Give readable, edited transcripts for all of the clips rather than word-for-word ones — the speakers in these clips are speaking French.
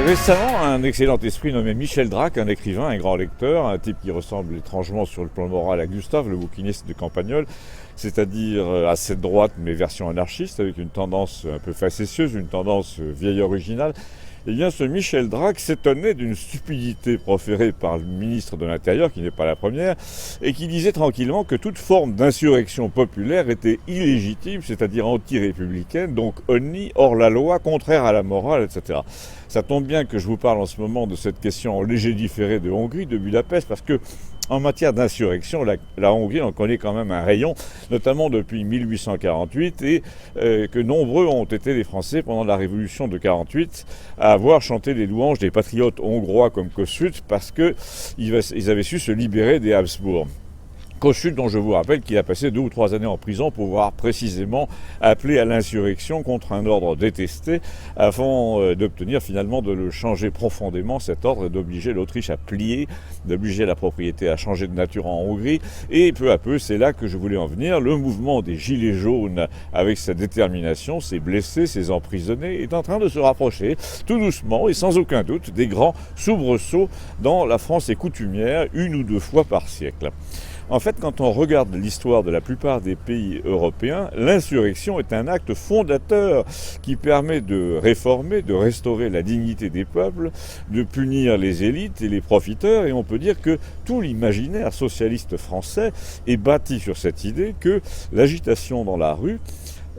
Récemment, un excellent esprit nommé Michel Drac, un écrivain, un grand lecteur, un type qui ressemble étrangement sur le plan moral à Gustave, le bouquiniste de Campagnol, c'est-à-dire assez de droite mais version anarchiste, avec une tendance un peu facétieuse, une tendance vieille originale. Eh bien, ce Michel Drac s'étonnait d'une stupidité proférée par le ministre de l'Intérieur, qui n'est pas la première, et qui disait tranquillement que toute forme d'insurrection populaire était illégitime, c'est-à-dire anti-républicaine, donc honni, hors la loi, contraire à la morale, etc. Ça tombe bien que je vous parle en ce moment de cette question en léger différé de Hongrie, de Budapest, parce que en matière d'insurrection, la Hongrie en connaît quand même un rayon, notamment depuis 1848, et que nombreux ont été les Français pendant la Révolution de 1948 à avoir chanté les louanges des patriotes hongrois comme Kossuth parce qu'ils avaient su se libérer des Habsbourg. Kossuth, dont je vous rappelle qu'il a passé 2 ou 3 années en prison pour avoir précisément appelé à l'insurrection contre un ordre détesté avant d'obtenir finalement de le changer profondément, cet ordre, et d'obliger l'Autriche à plier, d'obliger la propriété à changer de nature en Hongrie. Et peu à peu, c'est là que je voulais en venir, le mouvement des Gilets jaunes, avec sa détermination, ses blessés, ses emprisonnés, est en train de se rapprocher tout doucement et sans aucun doute des grands soubresauts dans la France et coutumière, 1 ou 2 fois par siècle. En fait, quand on regarde l'histoire de la plupart des pays européens, l'insurrection est un acte fondateur qui permet de réformer, de restaurer la dignité des peuples, de punir les élites et les profiteurs. Et on peut dire que tout l'imaginaire socialiste français est bâti sur cette idée que l'agitation dans la rue,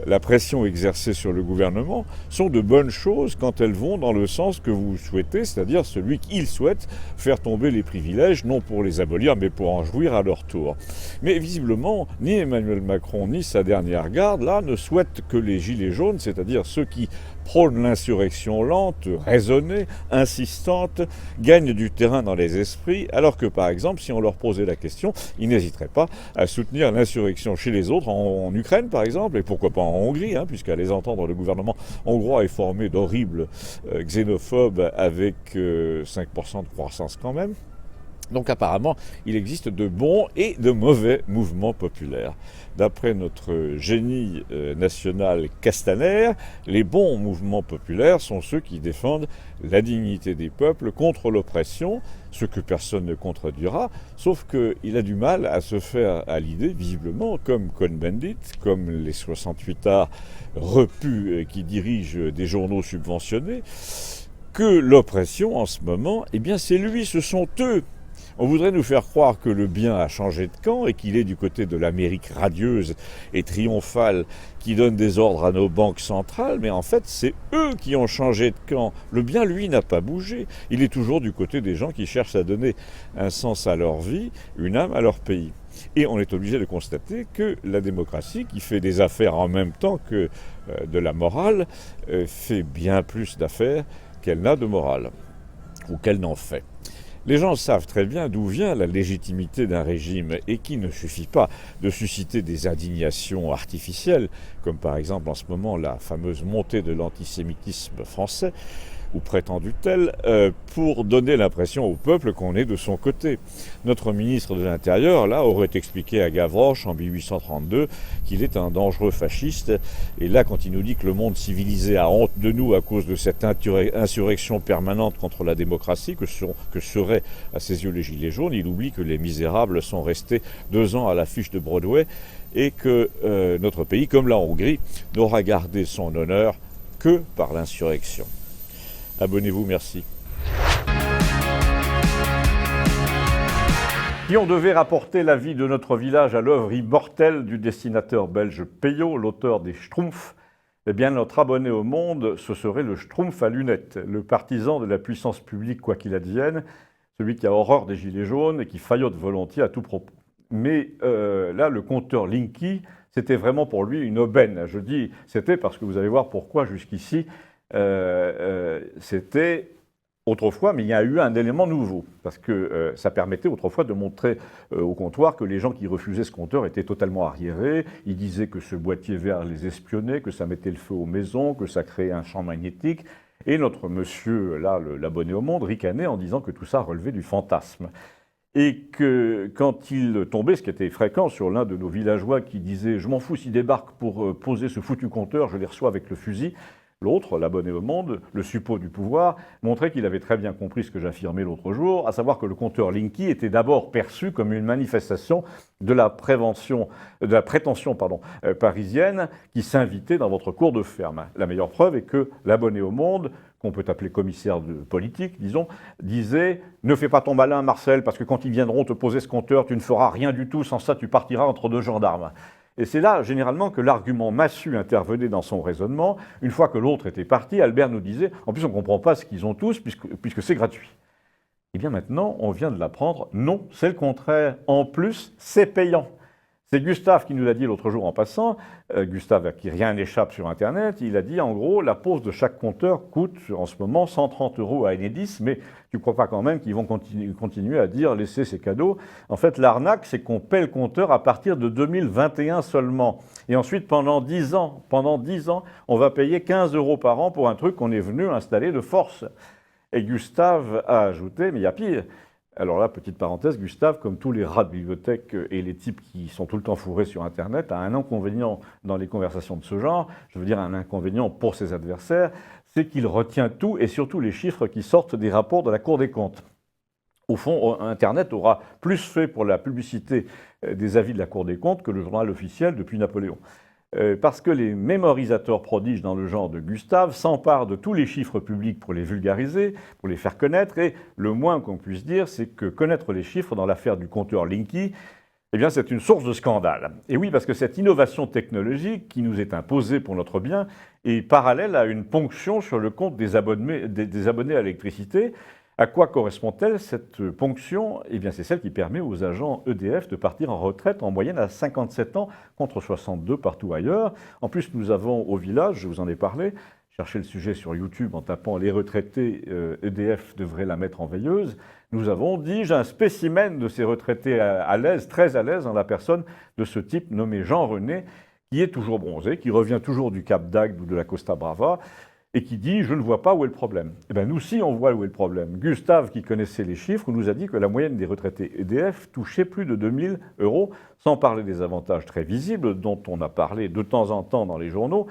la pression exercée sur le gouvernement sont de bonnes choses quand elles vont dans le sens que vous souhaitez, c'est-à-dire celui qu'il souhaite faire tomber les privilèges, non pour les abolir, mais pour en jouir à leur tour. Mais visiblement, ni Emmanuel Macron, ni sa dernière garde, là, ne souhaitent que les gilets jaunes, c'est-à-dire ceux qui prônent l'insurrection lente, raisonnée, insistante, gagnent du terrain dans les esprits, alors que, par exemple, si on leur posait la question, ils n'hésiteraient pas à soutenir l'insurrection chez les autres, en Ukraine, par exemple, et pourquoi pas en Hongrie, puisqu'à les entendre, le gouvernement hongrois est formé d'horribles xénophobes avec 5% de croissance quand même. Donc apparemment, il existe de bons et de mauvais mouvements populaires. D'après notre génie national Castaner, les bons mouvements populaires sont ceux qui défendent la dignité des peuples contre l'oppression, ce que personne ne contredira, sauf qu'il a du mal à se faire à l'idée, visiblement, comme Cohn-Bendit, comme les 68ards repus qui dirigent des journaux subventionnés, que l'oppression en ce moment, eh bien c'est lui, ce sont eux. On voudrait nous faire croire que le bien a changé de camp et qu'il est du côté de l'Amérique radieuse et triomphale qui donne des ordres à nos banques centrales, mais en fait, c'est eux qui ont changé de camp. Le bien, lui, n'a pas bougé. Il est toujours du côté des gens qui cherchent à donner un sens à leur vie, une âme à leur pays. Et on est obligé de constater que la démocratie, qui fait des affaires en même temps que de la morale, fait bien plus d'affaires qu'elle n'a de morale, ou qu'elle n'en fait. Les gens savent très bien d'où vient la légitimité d'un régime et qu'il ne suffit pas de susciter des indignations artificielles, comme par exemple en ce moment la fameuse montée de l'antisémitisme français, ou prétendu tel, pour donner l'impression au peuple qu'on est de son côté. Notre ministre de l'Intérieur, là, aurait expliqué à Gavroche en 1832 qu'il est un dangereux fasciste. Et là, quand il nous dit que le monde civilisé a honte de nous à cause de cette insurrection permanente contre la démocratie que seraient à ses yeux les Gilets jaunes, il oublie que les misérables sont restés 2 ans à l'affiche de Broadway et que notre pays, comme la Hongrie, n'aura gardé son honneur que par l'insurrection. Abonnez-vous, merci. Si on devait rapporter la vie de notre village à l'œuvre immortelle du dessinateur belge Peyo, l'auteur des Schtroumpfs, eh bien notre abonné au monde, ce serait le Schtroumpf à lunettes, le partisan de la puissance publique quoi qu'il advienne, celui qui a horreur des gilets jaunes et qui faillote volontiers à tout propos. Mais là, le conteur Linky, c'était vraiment pour lui une aubaine. Je dis c'était parce que vous allez voir pourquoi jusqu'ici, c'était autrefois, mais il y a eu un élément nouveau, parce que ça permettait autrefois de montrer au comptoir que les gens qui refusaient ce compteur étaient totalement arriérés. Ils disaient que ce boîtier vert les espionnait, que ça mettait le feu aux maisons, que ça créait un champ magnétique. Et notre monsieur, là, l'abonné au monde, ricanait en disant que tout ça relevait du fantasme. Et que quand il tombait, ce qui était fréquent sur l'un de nos villageois qui disait « Je m'en fous s'ils débarquent pour poser ce foutu compteur, je les reçois avec le fusil », L'autre, l'abonné au monde, le suppôt du pouvoir, montrait qu'il avait très bien compris ce que j'affirmais l'autre jour, à savoir que le compteur Linky était d'abord perçu comme une manifestation de la prétention parisienne qui s'invitait dans votre cour de ferme. La meilleure preuve est que l'abonné au monde, qu'on peut appeler commissaire de politique, disons, disait « Ne fais pas ton malin, Marcel, parce que quand ils viendront te poser ce compteur, tu ne feras rien du tout, sans ça tu partiras entre deux gendarmes ». Et c'est là, généralement, que l'argument massu intervenait dans son raisonnement. Une fois que l'autre était parti, Albert nous disait « En plus, on ne comprend pas ce qu'ils ont tous, puisque c'est gratuit ». Eh bien maintenant, on vient de l'apprendre, non, c'est le contraire. En plus, c'est payant. C'est Gustave qui nous l'a dit l'autre jour en passant, Gustave à qui rien n'échappe sur Internet, il a dit en gros, la pose de chaque compteur coûte en ce moment 130 € à Enedis, mais tu ne crois pas quand même qu'ils vont continuer à dire laissez ces cadeaux. En fait, l'arnaque, c'est qu'on paie le compteur à partir de 2021 seulement. Et ensuite, pendant 10 ans, on va payer 15 € par an pour un truc qu'on est venu installer de force. Et Gustave a ajouté, mais il y a pire. Alors là, petite parenthèse, Gustave, comme tous les rats de bibliothèque et les types qui sont tout le temps fourrés sur Internet, a un inconvénient dans les conversations de ce genre, je veux dire un inconvénient pour ses adversaires, c'est qu'il retient tout et surtout les chiffres qui sortent des rapports de la Cour des comptes. Au fond, Internet aura plus fait pour la publicité des avis de la Cour des comptes que le journal officiel depuis Napoléon. Parce que les mémorisateurs prodiges dans le genre de Gustave s'emparent de tous les chiffres publics pour les vulgariser, pour les faire connaître, et le moins qu'on puisse dire, c'est que connaître les chiffres dans l'affaire du compteur Linky, eh bien c'est une source de scandale. Et oui, parce que cette innovation technologique qui nous est imposée pour notre bien est parallèle à une ponction sur le compte des abonnés à l'électricité. À quoi correspond-elle cette ponction? Eh bien, c'est celle qui permet aux agents EDF de partir en retraite en moyenne à 57 ans contre 62 partout ailleurs. En plus, nous avons au village, je vous en ai parlé, cherchez le sujet sur YouTube en tapant « Les retraités EDF devraient la mettre en veilleuse ». Nous avons, dis-je, un spécimen de ces retraités à l'aise, très à l'aise, dans la personne de ce type nommé Jean René, qui est toujours bronzé, qui revient toujours du Cap d'Agde ou de la Costa Brava, et qui dit « je ne vois pas où est le problème ». Eh bien, nous, si, on voit où est le problème. Gustave, qui connaissait les chiffres, nous a dit que la moyenne des retraités EDF touchait plus de 2000 €, sans parler des avantages très visibles dont on a parlé de temps en temps dans les journaux,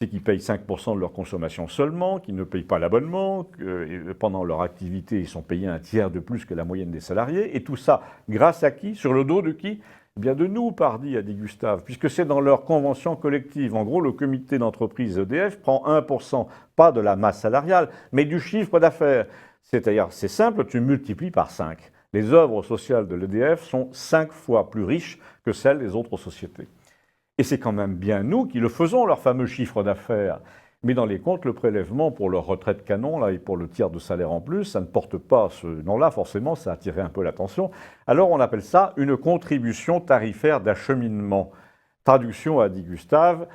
c'est qu'ils payent 5% de leur consommation seulement, qu'ils ne payent pas l'abonnement, que pendant leur activité, ils sont payés un tiers de plus que la moyenne des salariés, et tout ça grâce à qui? Sur le dos de qui? Eh bien de nous, pardi, a dit Gustave, puisque c'est dans leur convention collective. En gros, le comité d'entreprise EDF prend 1%, pas de la masse salariale, mais du chiffre d'affaires. C'est-à-dire, c'est simple, tu multiplies par 5. Les œuvres sociales de l'EDF sont 5 fois plus riches que celles des autres sociétés. Et c'est quand même bien nous qui le faisons, leur fameux chiffre d'affaires. Mais dans les comptes, le prélèvement pour leur retraite canon là, et pour le tiers de salaire en plus, ça ne porte pas ce nom-là, forcément, ça a attiré un peu l'attention. Alors on appelle ça une contribution tarifaire d'acheminement. Traduction, a dit Gustave,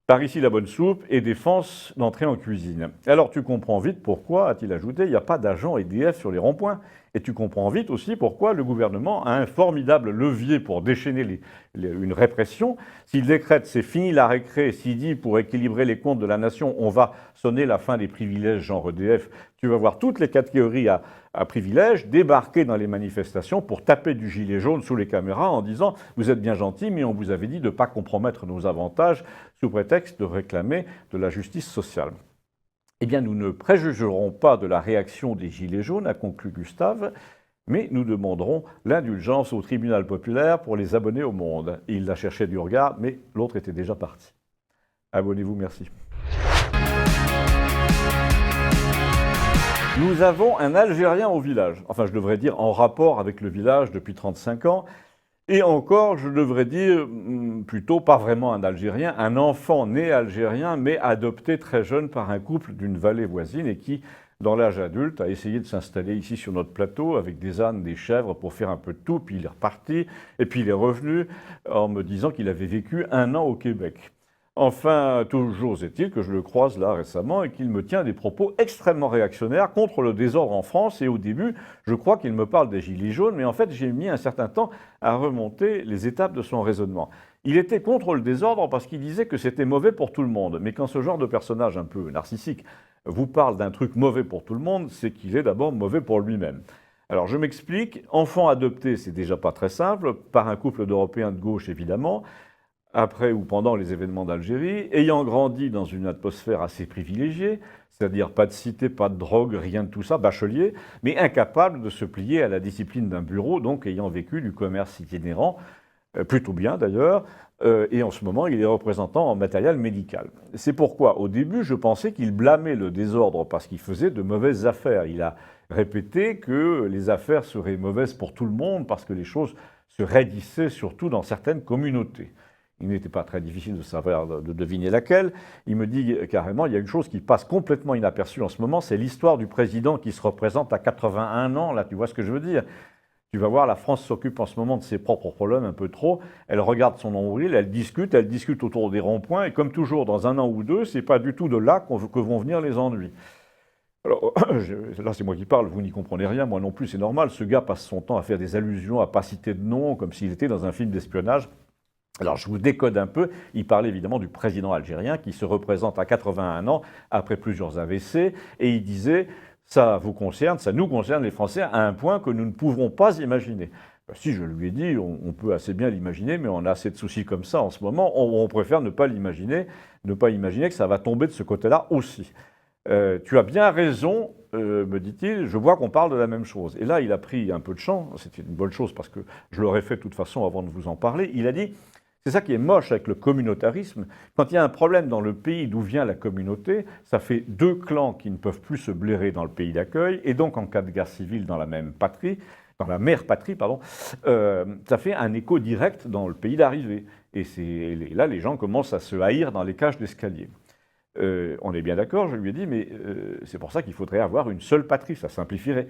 par ici la bonne soupe et défense d'entrer en cuisine. Alors tu comprends vite pourquoi, a-t-il ajouté, il n'y a pas d'agent EDF sur les ronds-points. Et tu comprends vite aussi pourquoi le gouvernement a un formidable levier pour déchaîner une répression. S'il décrète c'est fini la récré, s'il dit pour équilibrer les comptes de la nation, on va sonner la fin des privilèges genre EDF, tu vas voir toutes les catégories à privilèges débarquer dans les manifestations pour taper du gilet jaune sous les caméras en disant « vous êtes bien gentils, mais on vous avait dit de ne pas compromettre nos avantages sous prétexte de réclamer de la justice sociale ». Eh bien, nous ne préjugerons pas de la réaction des Gilets jaunes, a conclu Gustave, mais nous demanderons l'indulgence au tribunal populaire pour les abonnés au monde. Et il la cherchait du regard, mais l'autre était déjà parti. Abonnez-vous, merci. Nous avons un Algérien au village. Enfin, je devrais dire en rapport avec le village depuis 35 ans. Et encore, je devrais dire, plutôt pas vraiment un Algérien, un enfant né algérien, mais adopté très jeune par un couple d'une vallée voisine et qui, dans l'âge adulte, a essayé de s'installer ici sur notre plateau avec des ânes, des chèvres pour faire un peu de tout, puis il est reparti, et puis il est revenu en me disant qu'il avait vécu 1 an au Québec. Enfin, toujours est-il que je le croise là récemment et qu'il me tient des propos extrêmement réactionnaires contre le désordre en France. Et au début, je crois qu'il me parle des Gilets jaunes, mais en fait, j'ai mis un certain temps à remonter les étapes de son raisonnement. Il était contre le désordre parce qu'il disait que c'était mauvais pour tout le monde. Mais quand ce genre de personnage un peu narcissique vous parle d'un truc mauvais pour tout le monde, c'est qu'il est d'abord mauvais pour lui-même. Alors je m'explique, enfant adopté, c'est déjà pas très simple, par un couple d'Européens de gauche évidemment. après ou pendant les événements d'Algérie, ayant grandi dans une atmosphère assez privilégiée, c'est-à-dire pas de cité, pas de drogue, rien de tout ça, bachelier, mais incapable de se plier à la discipline d'un bureau, donc ayant vécu du commerce itinérant, plutôt bien d'ailleurs, et en ce moment il est représentant en matériel médical. C'est pourquoi au début je pensais qu'il blâmait le désordre parce qu'il faisait de mauvaises affaires. Il a répété que les affaires seraient mauvaises pour tout le monde parce que les choses se raidissaient surtout dans certaines communautés. Il n'était pas très difficile de savoir, de deviner laquelle. Il me dit carrément, il y a une chose qui passe complètement inaperçue en ce moment, c'est l'histoire du président qui se représente à 81 ans, là tu vois ce que je veux dire. Tu vas voir, la France s'occupe en ce moment de ses propres problèmes un peu trop. Elle regarde son nombril, elle discute autour des ronds-points, et comme toujours, dans un an ou deux, c'est pas du tout de là que vont venir les ennuis. Alors, là, c'est moi qui parle, vous n'y comprenez rien, moi non plus, c'est normal. Ce gars passe son temps à faire des allusions, à pas citer de nom, comme s'il était dans un film d'espionnage. Alors, je vous décode un peu. Il parlait évidemment du président algérien qui se représente à 81 ans, après plusieurs AVC, et il disait... Ça vous concerne, ça nous concerne les Français à un point que nous ne pouvons pas imaginer. Si je lui ai dit, on peut assez bien l'imaginer, mais on a assez de soucis comme ça en ce moment, on préfère ne pas l'imaginer, ne pas imaginer que ça va tomber de ce côté-là aussi. Tu as bien raison, me dit-il, je vois qu'on parle de la même chose. Et là, il a pris un peu de champ, c'était une bonne chose parce que je l'aurais fait de toute façon avant de vous en parler. Il a dit, c'est ça qui est moche avec le communautarisme. Quand il y a un problème dans le pays d'où vient la communauté, ça fait deux clans qui ne peuvent plus se blairer dans le pays d'accueil, et donc en cas de guerre civile dans la même patrie, dans la mère patrie, pardon, ça fait un écho direct dans le pays d'arrivée. Et là, les gens commencent à se haïr dans les cages d'escalier. On est bien d'accord, je lui ai dit, mais c'est pour ça qu'il faudrait avoir une seule patrie, ça simplifierait.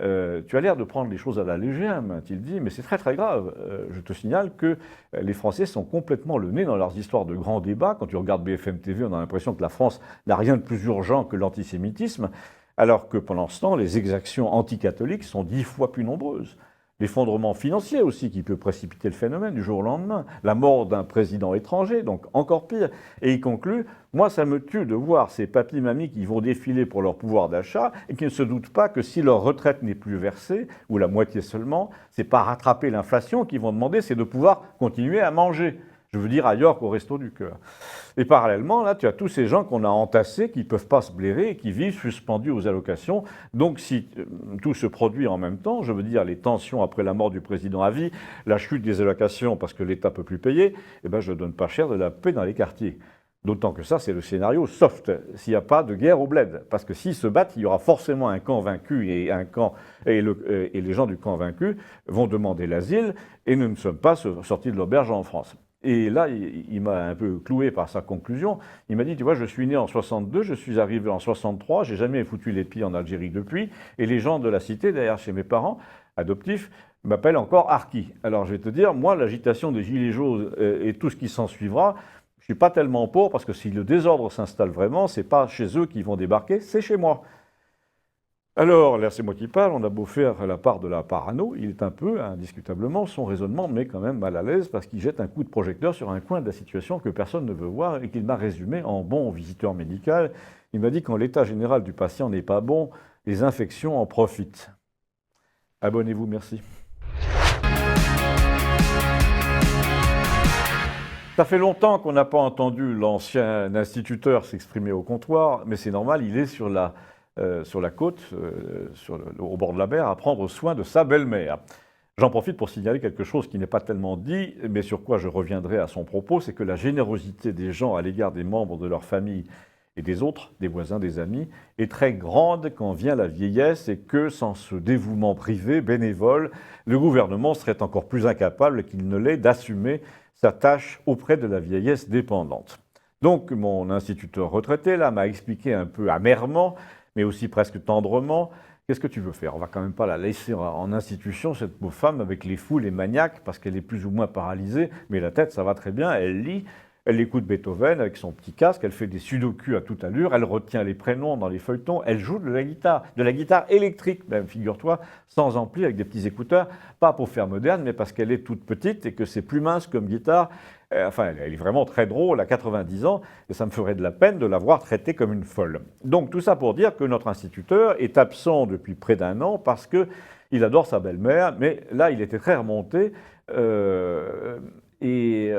Tu as l'air de prendre les choses à la légère, m'a-t-il dit, mais c'est très très grave. Je te signale que les Français sont complètement le nez dans leurs histoires de grands débats. Quand tu regardes BFM TV, on a l'impression que la France n'a rien de plus urgent que l'antisémitisme, alors que pendant ce temps, les exactions anticatholiques sont 10 fois plus nombreuses. L'effondrement financier aussi qui peut précipiter le phénomène du jour au lendemain, la mort d'un président étranger, donc encore pire. Et il conclut, moi ça me tue de voir ces papis-mamies qui vont défiler pour leur pouvoir d'achat et qui ne se doutent pas que si leur retraite n'est plus versée, ou la moitié seulement, c'est pas rattraper l'inflation qu'ils vont demander, c'est de pouvoir continuer à manger. Je veux dire ailleurs qu'au Resto du Cœur. Et parallèlement, là, tu as tous ces gens qu'on a entassés, qui ne peuvent pas se blairer et qui vivent suspendus aux allocations. Donc, si tout se produit en même temps, je veux dire les tensions après la mort du président à vie, la chute des allocations parce que l'État ne peut plus payer, eh ben, je ne donne pas cher de la paix dans les quartiers. D'autant que ça, c'est le scénario soft, s'il n'y a pas de guerre au bled. Parce que s'ils se battent, il y aura forcément un camp vaincu et les gens du camp vaincu vont demander l'asile et nous ne sommes pas sortis de l'auberge en France. Et là, il m'a un peu cloué par sa conclusion. Il m'a dit, tu vois, je suis né en 62, je suis arrivé en 63, j'ai jamais foutu les pieds en Algérie depuis, et les gens de la cité, derrière chez mes parents adoptifs, m'appellent encore Harki. Alors je vais te dire, moi, l'agitation des gilets jaunes et tout ce qui s'en suivra, je suis pas tellement pour, parce que si le désordre s'installe vraiment, c'est pas chez eux qu'ils vont débarquer, c'est chez moi. Alors, là, c'est moi qui parle, on a beau faire la part de la parano, il est un peu, indiscutablement, son raisonnement met quand même mal à l'aise parce qu'il jette un coup de projecteur sur un coin de la situation que personne ne veut voir et qu'il m'a résumé en bon visiteur médical. Il m'a dit quand l'état général du patient n'est pas bon, les infections en profitent. Abonnez-vous, merci. Ça fait longtemps qu'on n'a pas entendu l'ancien instituteur s'exprimer au comptoir, mais c'est normal, il est sur la côte, au bord de la mer, à prendre soin de sa belle-mère. J'en profite pour signaler quelque chose qui n'est pas tellement dit, mais sur quoi je reviendrai à son propos, c'est que la générosité des gens à l'égard des membres de leur famille et des autres, des voisins, des amis, est très grande quand vient la vieillesse et que, sans ce dévouement privé, bénévole, le gouvernement serait encore plus incapable qu'il ne l'est d'assumer sa tâche auprès de la vieillesse dépendante. Donc, mon instituteur retraité, là, m'a expliqué un peu amèrement, mais aussi presque tendrement, qu'est-ce que tu veux faire? On va quand même pas la laisser en institution, cette pauvre femme, avec les fous, les maniaques, parce qu'elle est plus ou moins paralysée, mais la tête, ça va très bien, elle lit, elle écoute Beethoven avec son petit casque, elle fait des sudoku à toute allure, elle retient les prénoms dans les feuilletons, elle joue de la guitare électrique, même, figure-toi, sans ampli, avec des petits écouteurs, pas pour faire moderne, mais parce qu'elle est toute petite et que c'est plus mince comme guitare. Enfin, elle est vraiment très drôle à 90 ans, et ça me ferait de la peine de la voir traitée comme une folle. Donc tout ça pour dire que notre instituteur est absent depuis près d'un an parce qu'il adore sa belle-mère, mais là il était très remonté, il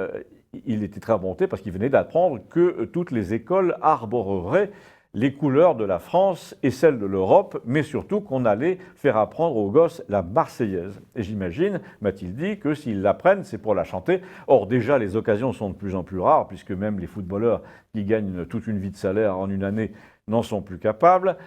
il était très remonté parce qu'il venait d'apprendre que toutes les écoles arboreraient les couleurs de la France et celles de l'Europe, mais surtout qu'on allait faire apprendre aux gosses la Marseillaise. Et j'imagine, m'a-t-il dit, que s'ils l'apprennent, c'est pour la chanter. Or, déjà, les occasions sont de plus en plus rares, puisque même les footballeurs qui gagnent toute une vie de salaire en une année n'en sont plus capables.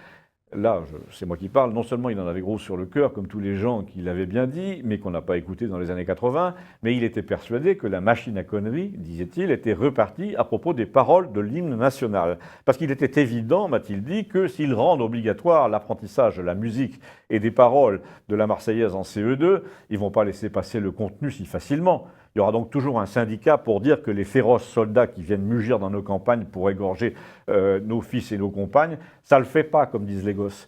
Là, c'est moi qui parle, non seulement il en avait gros sur le cœur, comme tous les gens qui l'avaient bien dit, mais qu'on n'a pas écouté dans les années 80, mais il était persuadé que la machine à conneries, disait-il, était repartie à propos des paroles de l'hymne national. Parce qu'il était évident, m'a-t-il dit, que s'ils rendent obligatoire l'apprentissage de la musique et des paroles de la Marseillaise en CE2, ils ne vont pas laisser passer le contenu si facilement. Il y aura donc toujours un syndicat pour dire que les féroces soldats qui viennent mugir dans nos campagnes pour égorger nos fils et nos compagnes, ça ne le fait pas, comme disent les gosses.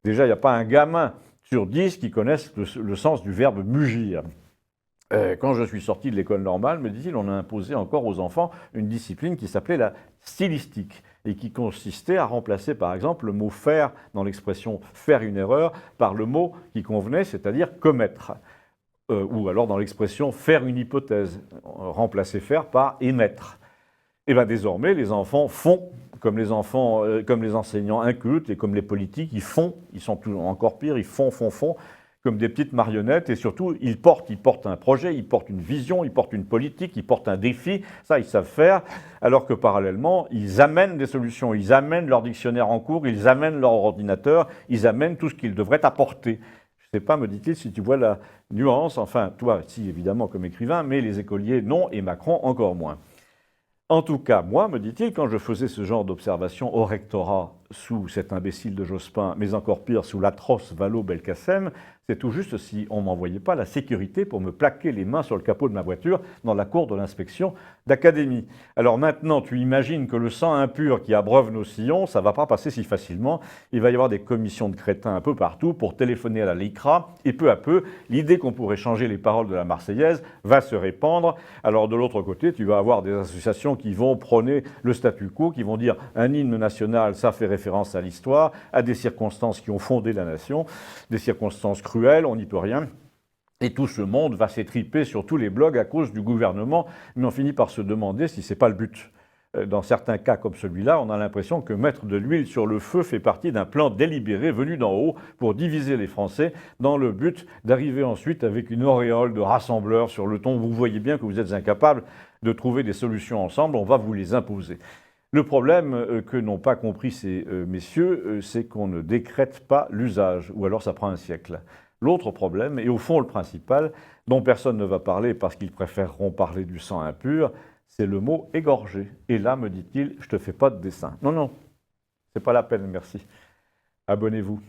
Déjà, il n'y a pas un gamin sur 10 qui connaisse le sens du verbe mugir. Quand je suis sorti de l'école normale, me dit-il, on a imposé encore aux enfants une discipline qui s'appelait la stylistique et qui consistait à remplacer par exemple le mot faire dans l'expression faire une erreur par le mot qui convenait, c'est-à-dire commettre. Ou alors dans l'expression faire une hypothèse, remplacer faire par émettre. Et bien désormais, les enfants font comme les enseignants incultes et comme les politiques, ils font, ils sont encore pires, ils font, comme des petites marionnettes, et surtout, ils portent un projet, ils portent une vision, ils portent une politique, ils portent un défi, ça ils savent faire, alors que parallèlement, ils amènent des solutions, ils amènent leur dictionnaire en cours, ils amènent leur ordinateur, ils amènent tout ce qu'ils devraient apporter. Je ne sais pas, me dit-il, si tu vois la nuance, enfin, toi, si, évidemment, comme écrivain, mais les écoliers, non, et Macron, encore moins. En tout cas, moi, me dit-il, quand je faisais ce genre d'observation au rectorat sous cet imbécile de Jospin, mais encore pire, sous l'atroce Vallaud-Belkacem, c'est tout juste si on ne m'envoyait pas la sécurité pour me plaquer les mains sur le capot de ma voiture dans la cour de l'inspection d'académie. Alors maintenant, tu imagines que le sang impur qui abreuve nos sillons, ça ne va pas passer si facilement. Il va y avoir des commissions de crétins un peu partout pour téléphoner à la LICRA, et peu à peu, l'idée qu'on pourrait changer les paroles de la Marseillaise va se répandre. Alors de l'autre côté, tu vas avoir des associations qui vont prôner le statu quo, qui vont dire un hymne national, ça fait référence à l'histoire, à des circonstances qui ont fondé la nation, des circonstances cruelles, on n'y peut rien. Et tout ce monde va s'étriper sur tous les blogs à cause du gouvernement, mais on finit par se demander si ce n'est pas le but. Dans certains cas comme celui-là, on a l'impression que mettre de l'huile sur le feu fait partie d'un plan délibéré venu d'en haut pour diviser les Français dans le but d'arriver ensuite avec une auréole de rassembleurs sur le ton. Vous voyez bien que vous êtes incapables de trouver des solutions ensemble, on va vous les imposer. Le problème que n'ont pas compris ces messieurs, c'est qu'on ne décrète pas l'usage, ou alors ça prend un siècle. L'autre problème, et au fond le principal, dont personne ne va parler parce qu'ils préféreront parler du sang impur, c'est le mot égorger. Et là, me dit-il, je ne te fais pas de dessin. Non, non, c'est pas la peine, merci. Abonnez-vous.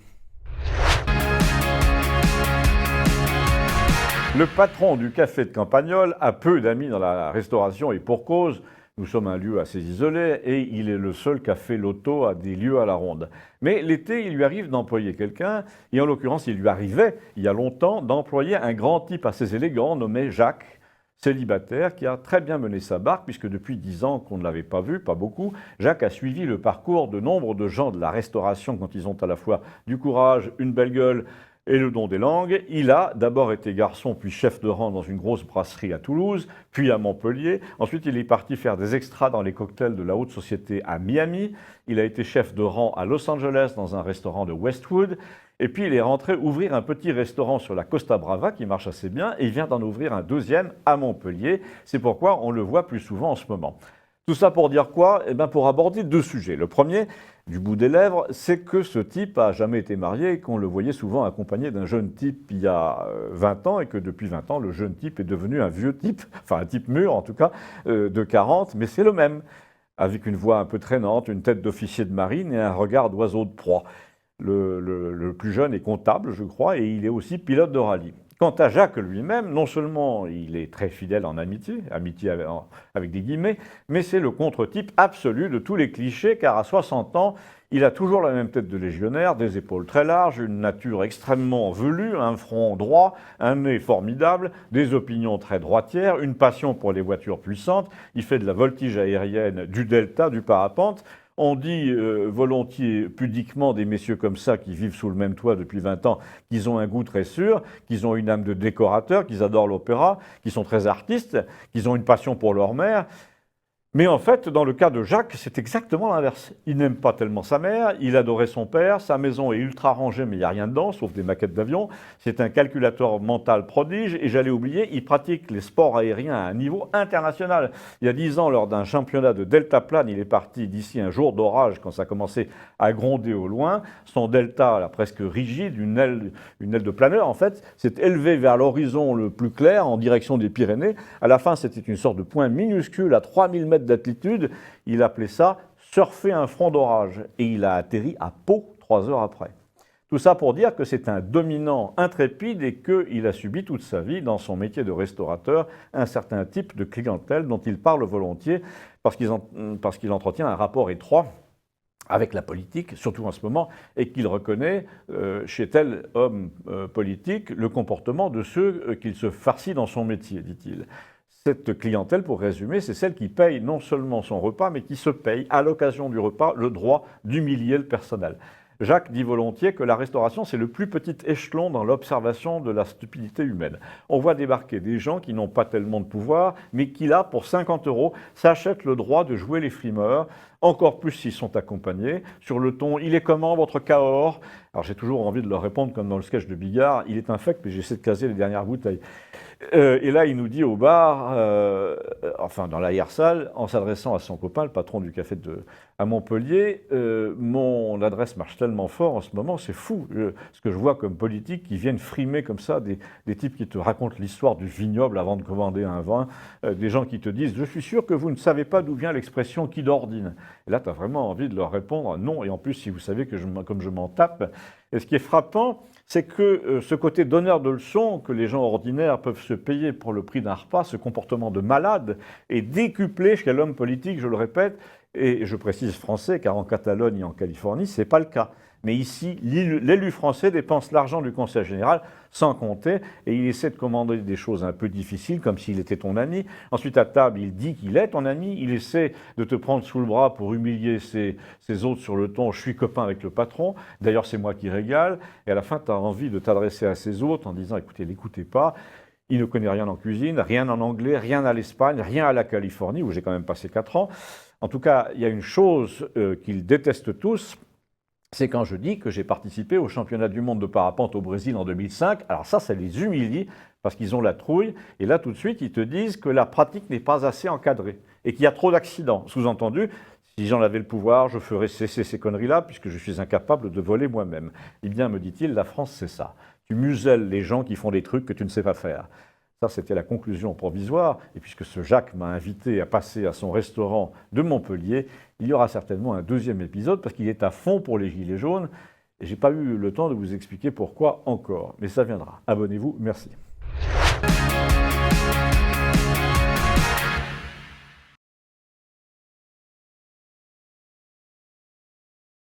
Le patron du café de Campagnol a peu d'amis dans la restauration et pour cause. Nous sommes un lieu assez isolé et il est le seul café loto à des lieux à la ronde. Mais l'été, il lui arrive d'employer quelqu'un, et en l'occurrence, il lui arrivait, il y a longtemps, d'employer un grand type assez élégant nommé Jacques, célibataire, qui a très bien mené sa barque, puisque depuis 10 ans qu'on ne l'avait pas vu, pas beaucoup, Jacques a suivi le parcours de nombre de gens de la restauration quand ils ont à la fois du courage, une belle gueule, et le don des langues. Il a d'abord été garçon, puis chef de rang dans une grosse brasserie à Toulouse, puis à Montpellier. Ensuite, il est parti faire des extras dans les cocktails de la haute société à Miami. Il a été chef de rang à Los Angeles dans un restaurant de Westwood. Et puis, il est rentré ouvrir un petit restaurant sur la Costa Brava qui marche assez bien. Et il vient d'en ouvrir un deuxième à Montpellier. C'est pourquoi on le voit plus souvent en ce moment. Tout ça pour dire quoi? Eh bien, pour aborder deux sujets. Le premier, du bout des lèvres, c'est que ce type n'a jamais été marié et qu'on le voyait souvent accompagné d'un jeune type il y a 20 ans et que depuis 20 ans, le jeune type est devenu un vieux type, enfin un type mûr en tout cas, de 40, mais c'est le même, avec une voix un peu traînante, une tête d'officier de marine et un regard d'oiseau de proie. Le plus jeune est comptable, je crois, et il est aussi pilote de rallye. Quant à Jacques lui-même, non seulement il est très fidèle en amitié avec des guillemets, mais c'est le contre-type absolu de tous les clichés, car à 60 ans, il a toujours la même tête de légionnaire, des épaules très larges, une nature extrêmement velue, un front droit, un nez formidable, des opinions très droitières, une passion pour les voitures puissantes, il fait de la voltige aérienne, du delta, du parapente. On dit volontiers, pudiquement, des messieurs comme ça qui vivent sous le même toit depuis 20 ans, qu'ils ont un goût très sûr, qu'ils ont une âme de décorateur, qu'ils adorent l'opéra, qu'ils sont très artistes, qu'ils ont une passion pour leur mère. Mais en fait, dans le cas de Jacques, c'est exactement l'inverse. Il n'aime pas tellement sa mère, il adorait son père, sa maison est ultra rangée, mais il n'y a rien dedans, sauf des maquettes d'avions. C'est un calculateur mental prodige, et j'allais oublier, il pratique les sports aériens à un niveau international. Il y a 10 ans, lors d'un championnat de deltaplane, il est parti d'ici un jour d'orage, quand ça commençait à gronder au loin. Son delta, là, presque rigide, une aile de planeur en fait, s'est élevé vers l'horizon le plus clair, en direction des Pyrénées. À la fin, c'était une sorte de point minuscule à 3000 mètres d'altitude, il appelait ça surfer un front d'orage et il a atterri à Pau 3 heures après. Tout ça pour dire que c'est un dominant intrépide et qu'il a subi toute sa vie dans son métier de restaurateur un certain type de clientèle dont il parle volontiers parce qu'il entretient un rapport étroit avec la politique, surtout en ce moment, et qu'il reconnaît chez tel homme politique le comportement de ceux qu'il se farcit dans son métier, dit-il. Cette clientèle, pour résumer, c'est celle qui paye non seulement son repas, mais qui se paye, à l'occasion du repas, le droit d'humilier le personnel. Jacques dit volontiers que la restauration, c'est le plus petit échelon dans l'observation de la stupidité humaine. On voit débarquer des gens qui n'ont pas tellement de pouvoir, mais qui, là, pour 50 €, s'achètent le droit de jouer les frimeurs, encore plus s'ils sont accompagnés, sur le ton « Il est comment votre Cahors ?» Alors j'ai toujours envie de leur répondre, comme dans le sketch de Bigard, « Il est infect, mais j'essaie de caser les dernières bouteilles. » Et là, il nous dit au bar, enfin dans l'arrière-salle, en s'adressant à son copain, le patron du café à Montpellier, mon adresse marche tellement fort en ce moment, c'est fou ce que je vois comme politique qui viennent frimer comme ça des types qui te racontent l'histoire du vignoble avant de commander un vin, des gens qui te disent « Je suis sûr que vous ne savez pas d'où vient l'expression qui d'ordine ». Et là, tu as vraiment envie de leur répondre « Non ». Et en plus, si vous savez que comme je m'en tape. Et ce qui est frappant, c'est que ce côté donneur de leçons que les gens ordinaires peuvent se payer pour le prix d'un repas, ce comportement de malade, est décuplé chez l'homme politique, je le répète, et je précise français, car en Catalogne et en Californie, ce n'est pas le cas. Mais ici, l'élu français dépense l'argent du Conseil général sans compter et il essaie de commander des choses un peu difficiles comme s'il était ton ami. Ensuite, à table, il dit qu'il est ton ami. Il essaie de te prendre sous le bras pour humilier ses hôtes sur le ton « je suis copain avec le patron, d'ailleurs c'est moi qui régale ». Et à la fin, tu as envie de t'adresser à ses hôtes en disant « écoutez, l'écoutez pas ». Il ne connaît rien en cuisine, rien en anglais, rien à l'Espagne, rien à la Californie où j'ai quand même passé 4 ans. En tout cas, il y a une chose qu'ils détestent tous, c'est quand je dis que j'ai participé au championnat du monde de parapente au Brésil en 2005. Alors ça les humilie parce qu'ils ont la trouille. Et là, tout de suite, ils te disent que la pratique n'est pas assez encadrée et qu'il y a trop d'accidents. Sous-entendu, si j'en avais le pouvoir, je ferais cesser ces conneries-là puisque je suis incapable de voler moi-même. Eh bien, me dit-il, la France, c'est ça. Tu muselles les gens qui font des trucs que tu ne sais pas faire. Ça, c'était la conclusion provisoire. Et puisque ce Jacques m'a invité à passer à son restaurant de Montpellier, il y aura certainement un deuxième épisode parce qu'il est à fond pour les Gilets jaunes. Et je n'ai pas eu le temps de vous expliquer pourquoi encore. Mais ça viendra. Abonnez-vous. Merci.